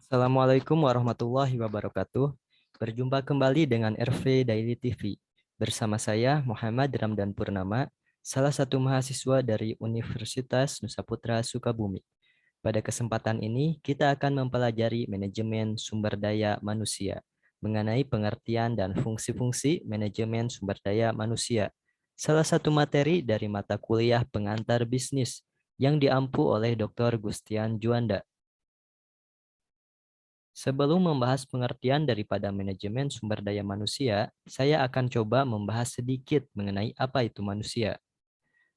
Assalamualaikum warahmatullahi wabarakatuh. Berjumpa kembali dengan RV Daily TV. Bersama saya Muhammad Ramdan Purnama, salah satu mahasiswa dari Universitas Nusa Putra Sukabumi. Pada kesempatan ini, kita akan mempelajari manajemen sumber daya manusia, mengenai pengertian dan fungsi-fungsi manajemen sumber daya manusia. Salah satu materi dari mata kuliah pengantar bisnis yang diampu oleh Dr. Gustian Juanda. Sebelum membahas pengertian daripada manajemen sumber daya manusia, saya akan coba membahas sedikit mengenai apa itu manusia.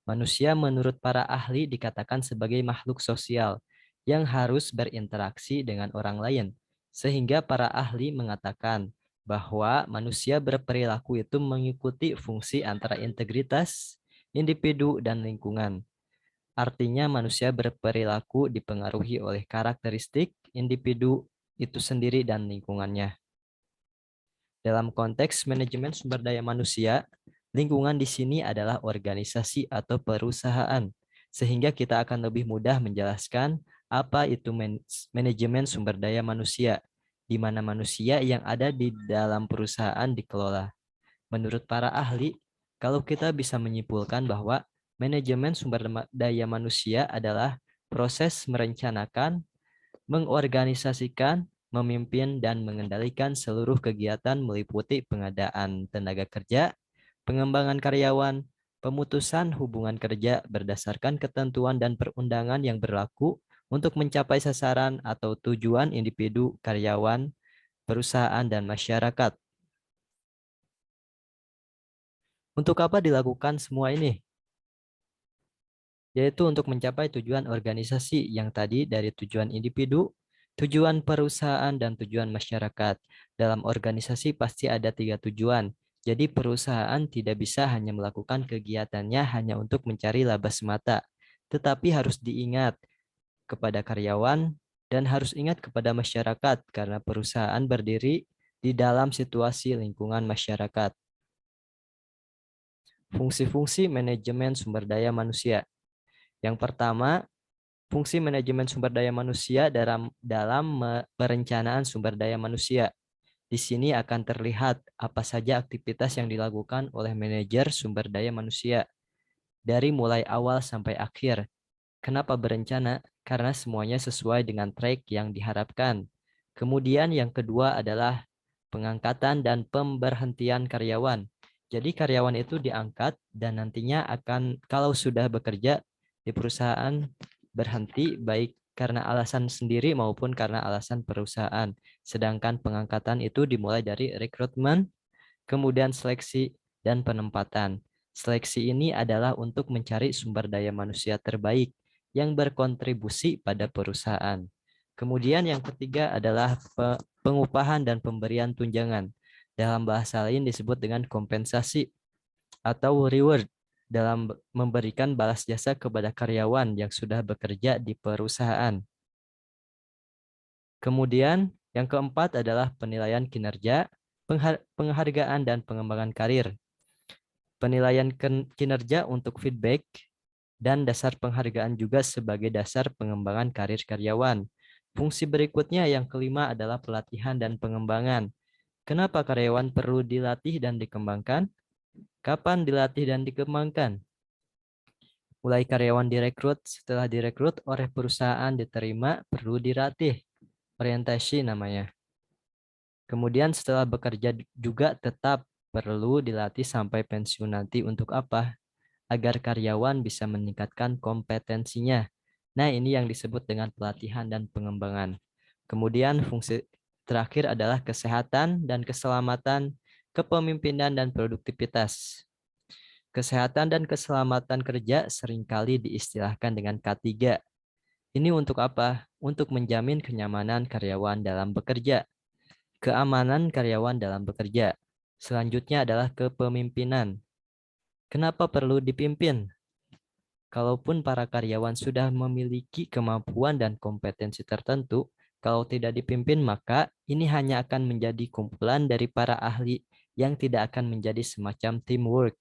Manusia menurut para ahli dikatakan sebagai makhluk sosial yang harus berinteraksi dengan orang lain, sehingga para ahli mengatakan bahwa manusia berperilaku itu mengikuti fungsi antara integritas, individu, dan lingkungan. Artinya manusia berperilaku dipengaruhi oleh karakteristik individu itu sendiri dan lingkungannya. Dalam konteks manajemen sumber daya manusia, lingkungan di sini adalah organisasi atau perusahaan, sehingga kita akan lebih mudah menjelaskan apa itu manajemen sumber daya manusia, di mana manusia yang ada di dalam perusahaan dikelola. Menurut para ahli, kalau kita bisa menyimpulkan bahwa manajemen sumber daya manusia adalah proses merencanakan, mengorganisasikan, memimpin, dan mengendalikan seluruh kegiatan meliputi pengadaan tenaga kerja, pengembangan karyawan, pemutusan hubungan kerja berdasarkan ketentuan dan perundangan yang berlaku untuk mencapai sasaran atau tujuan individu, karyawan, perusahaan, dan masyarakat. Untuk apa dilakukan semua ini? Yaitu untuk mencapai tujuan organisasi yang tadi dari tujuan individu, tujuan perusahaan, dan tujuan masyarakat. Dalam organisasi pasti ada 3 tujuan. Jadi perusahaan tidak bisa hanya melakukan kegiatannya hanya untuk mencari laba semata, tetapi harus diingat kepada karyawan dan harus ingat kepada masyarakat karena perusahaan berdiri di dalam situasi lingkungan masyarakat. Fungsi-fungsi manajemen sumber daya manusia. Yang pertama, fungsi manajemen sumber daya manusia dalam perencanaan sumber daya manusia. Di sini akan terlihat apa saja aktivitas yang dilakukan oleh manajer sumber daya manusia dari mulai awal sampai akhir. Kenapa berencana? Karena semuanya sesuai dengan track yang diharapkan. Kemudian yang kedua adalah pengangkatan dan pemberhentian karyawan. Jadi karyawan itu diangkat dan nantinya akan kalau sudah bekerja di perusahaan berhenti baik karena alasan sendiri maupun karena alasan perusahaan. Sedangkan pengangkatan itu dimulai dari rekrutmen, kemudian seleksi dan penempatan. Seleksi ini adalah untuk mencari sumber daya manusia terbaik yang berkontribusi pada perusahaan. Kemudian yang ketiga adalah pengupahan dan pemberian tunjangan. Dalam bahasa lain disebut dengan kompensasi atau reward dalam memberikan balas jasa kepada karyawan yang sudah bekerja di perusahaan. Kemudian yang keempat adalah penilaian kinerja, penghargaan dan pengembangan karir. Penilaian kinerja untuk feedback dan dasar penghargaan juga sebagai dasar pengembangan karir karyawan. Fungsi berikutnya yang kelima adalah pelatihan dan pengembangan. Kenapa karyawan perlu dilatih dan dikembangkan? Kapan dilatih dan dikembangkan? Mulai karyawan direkrut, setelah direkrut oleh perusahaan diterima, perlu dilatih. Orientasi namanya. Kemudian setelah bekerja juga tetap perlu dilatih sampai pensiun nanti untuk apa? Agar karyawan bisa meningkatkan kompetensinya. Nah, ini yang disebut dengan pelatihan dan pengembangan. Kemudian fungsi terakhir adalah kesehatan dan keselamatan, kepemimpinan dan produktivitas. Kesehatan dan keselamatan kerja seringkali diistilahkan dengan K3. Ini untuk apa? Untuk menjamin kenyamanan karyawan dalam bekerja, keamanan karyawan dalam bekerja. Selanjutnya adalah kepemimpinan. Kenapa perlu dipimpin? Kalaupun para karyawan sudah memiliki kemampuan dan kompetensi tertentu, kalau tidak dipimpin maka ini hanya akan menjadi kumpulan dari para ahli yang tidak akan menjadi semacam teamwork.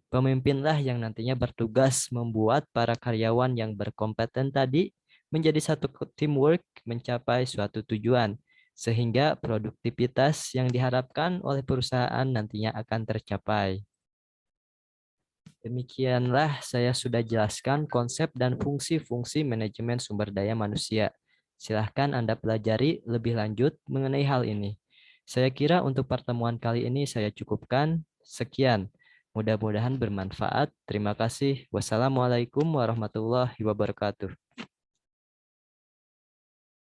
Pemimpinlah yang nantinya bertugas membuat para karyawan yang berkompeten tadi menjadi satu teamwork mencapai suatu tujuan, sehingga produktivitas yang diharapkan oleh perusahaan nantinya akan tercapai. Demikianlah saya sudah jelaskan konsep dan fungsi-fungsi manajemen sumber daya manusia. Silahkan Anda pelajari lebih lanjut mengenai hal ini. Saya kira untuk pertemuan kali ini saya cukupkan. Sekian. Mudah-mudahan bermanfaat. Terima kasih. Wassalamualaikum warahmatullahi wabarakatuh.